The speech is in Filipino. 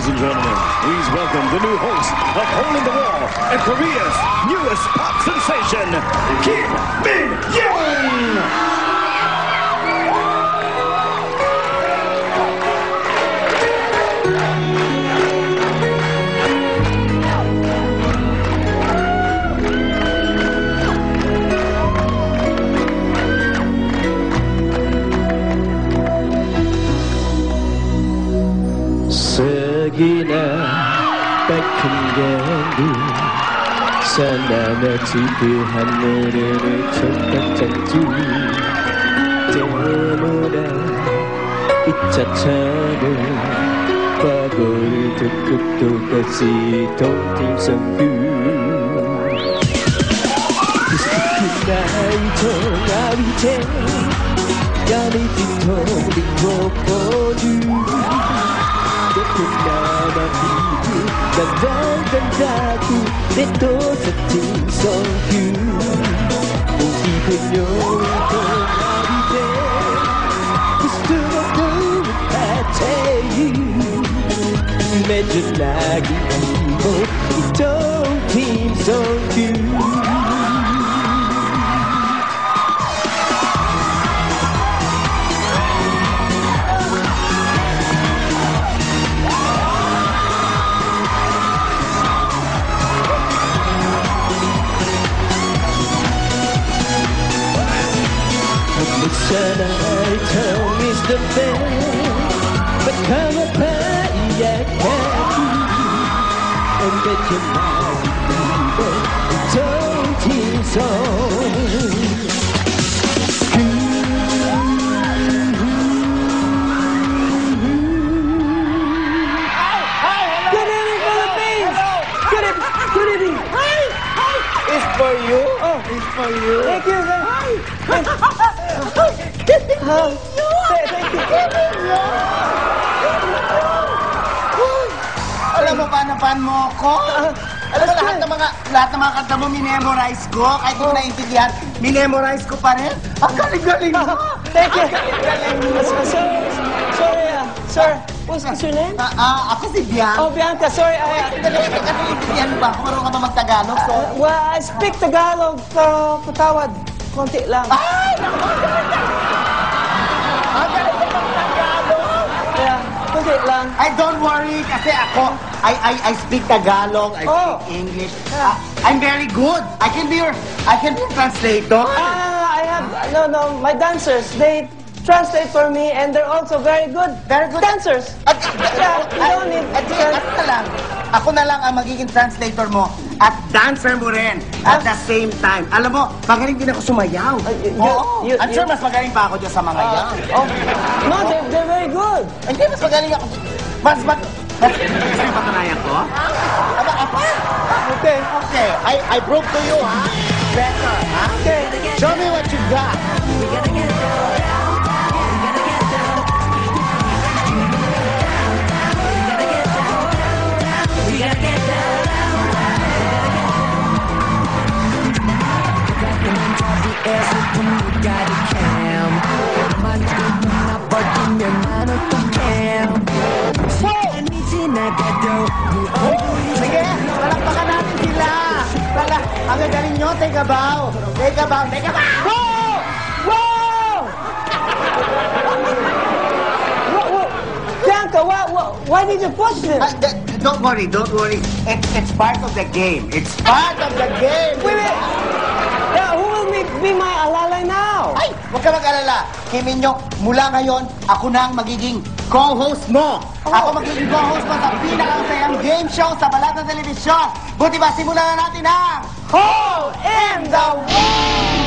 and gentlemen, please welcome the new host of Hole in the Wall and Korea's newest pop sensation, Kim Min-young! Sagina 백큰간도 사나마치 그 하늘을 쳤다짠지 때무라 이차차를 과거를 듣고 또다시 동팀성규 나의 통아위제 야니 뒷통리고 보주 간다고 내또 사진 성규 이쁜 요일도 나비대 스스로도 못하지 매주 나기 이모 이동 팀 성규 Sana I tell is the best But come up high, I can't And get your mind Don't team song Good evening, Philippines! Good evening! Hi! It's for you. Oh, It's for you. thank you, sir. Hi! Thank you. Alam mo ba na fan mo ako? Alam mo, lahat ng mga kanta mo, minemorize ko. Kahit hindi ko naiintindihan, minemorize ko pa rin. Ang galing-galing mo! Thank you. Ang galing-galing mo! Sir, what's your name? Ako si Bianca. Oh, Bianca, sorry. Naiintindihan mo ba? Kung marunong ka ba mag-Tagalog? Well, I speak Tagalog, pero patawad. Konti lang. Ay! Ang galing ka mag-Tagalog! Yeah, konti lang. Ay, don't worry, kasi ako, I speak Tagalog, I Oh. speak English. I'm very good. I can be your translator. I have, no, my dancers, they translate for me, and they're also very good. Very good. Dancers. Yeah, you don't need Ako na lang ang magiging translator mo at dancer mo rin at the same time. Alam mo, magaling din ako sumayaw. I'm sure mas magaling pa ako dyan sa mga yan. Oh, no, they're very good. Hindi, mas magaling ako. Mas yung patunayan ko? Aba, apa? Okay. Okay, I broke to you, ha? Better, ha? Okay. Show me what you got. Sige, palakpakan natin sila. Ang gagaling nyo, take a bow. Take a bow, take a bow. Whoa! Whoa! Bianca, why did you push this? Don't worry, don't worry. It's part of the game. It's part of the game. Wait. Yeah, who will be my alalay now? Ay, huwag ka mag-alala. Kiminyo, mula ngayon, ako na ang magiging co-host mo. Ako magiging co-host mo sa pinakasayang game show sa balat ng telebisyon. Buti ba, simulan na natin ang Hole in the Wall!